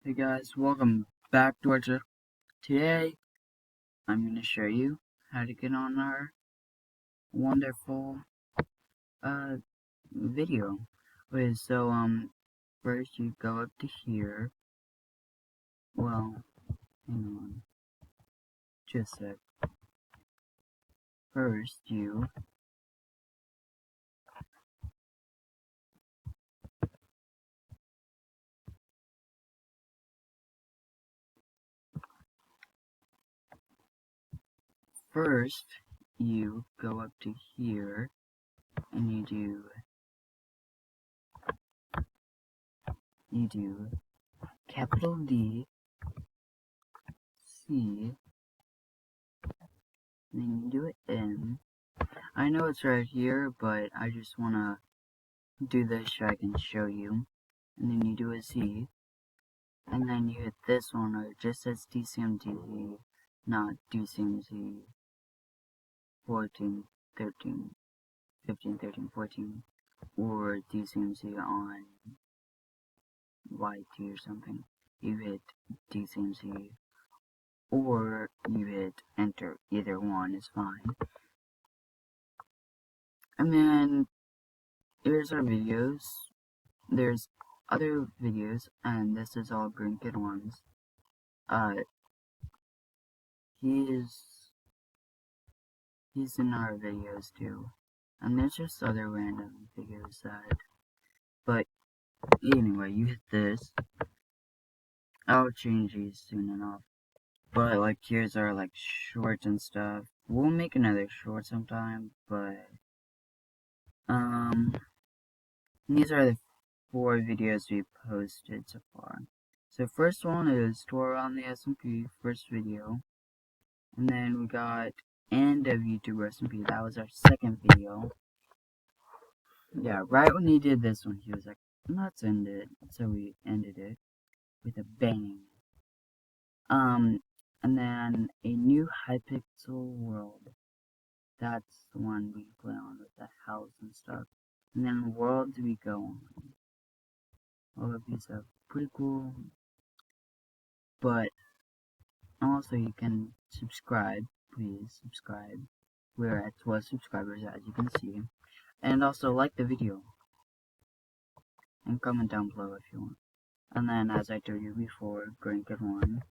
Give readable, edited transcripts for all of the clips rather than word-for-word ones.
Hey guys, welcome back to our channel. Today, I'm going to show you how to get on our wonderful, uh, video. Okay, so, first you go up to here. Well, hang on. Just a sec. First, you go up to here, and you do capital D, C, then you do it N. I know it's right here, but I just wanna do this so I can show you. And then you do a Z, and then you hit this one, or it just says DCMZ, not DCMZ 14, 13, 15, 13, 14, or DCMZ on YT or something. You hit DCMZ, or you hit enter. Either one is fine. And then here's our videos. There's other videos, and this is all Green Kid ones. He's in our videos too. And there's just other random videos that, but anyway, you hit this. I'll change these soon enough. But like, here's our like shorts and stuff. We'll make another short sometime, but these are the 4 videos we posted so far. So first one is tour around the SMP, first video. And then we got end of YouTube SMP, that was our second video. Yeah, right when he did this one, he was like, let's end it. So we ended it with a bang. And then a new Hypixel world. That's the one we play on with the house and stuff. And then worlds we go on. All of these are pretty cool. But also you can subscribe. Please subscribe. We're at 12 subscribers, as you can see. And also like the video. And comment down below if you want. And then, as I told you before, Green Kid 1.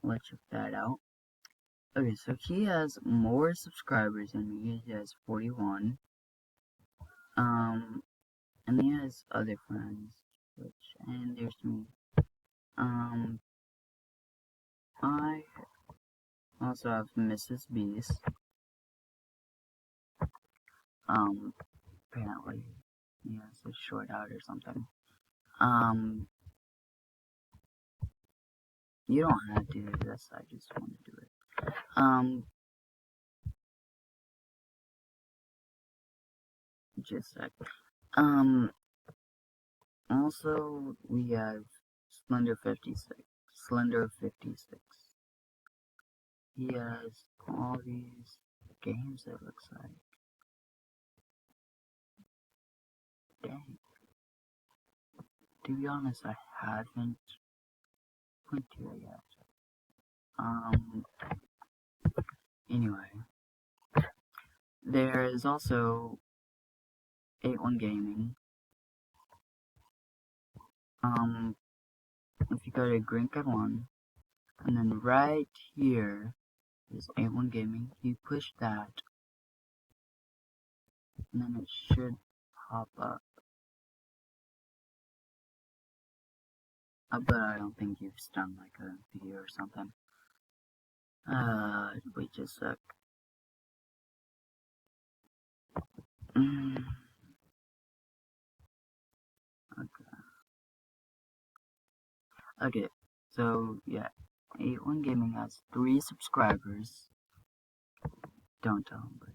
Let's check that out. Okay, so he has more subscribers than me. He has 41. And he has other friends, and there's me. I also have Mrs. Beast. Apparently he has a short out or something. You don't have to do this, I just want to do it. Just a sec. Also, we have Slender 56. Slender 56. He has all these games, it looks like. Dang. To be honest, I haven't went to it yet. Anyway. There is also 81 Gaming. If you go to Green Kid 1, and then right here is 81 Gaming, you push that, and then it should pop up. But I don't think you've done like a video or something. Wait just a sec. Okay, so yeah, 81 Gaming has 3 subscribers. Don't tell him, but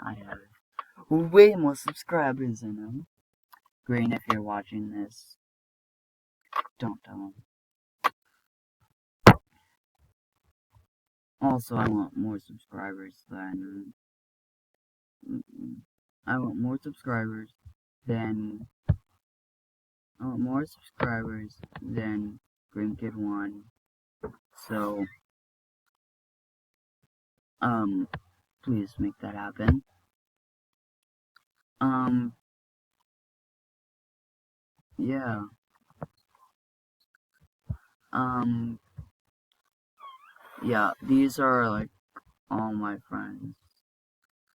I have way more subscribers than him. Green, if you're watching this, don't tell him. Also, I want more subscribers than more subscribers than Green Kid 1. So, please make that happen. Yeah. Yeah, these are like all my friends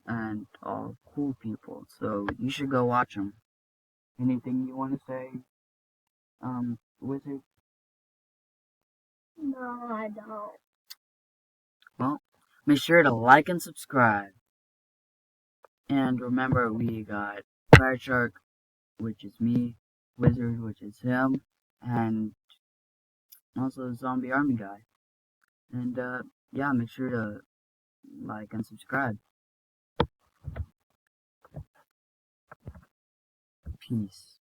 and all cool people, so you should go watch them. Anything you want to say, Wizard? No, I don't. Well, make sure to like and subscribe. And remember, we got Fire Shark, which is me, Wizard, which is him, and also Zombie Army Guy. And, yeah, make sure to like and subscribe. Peace.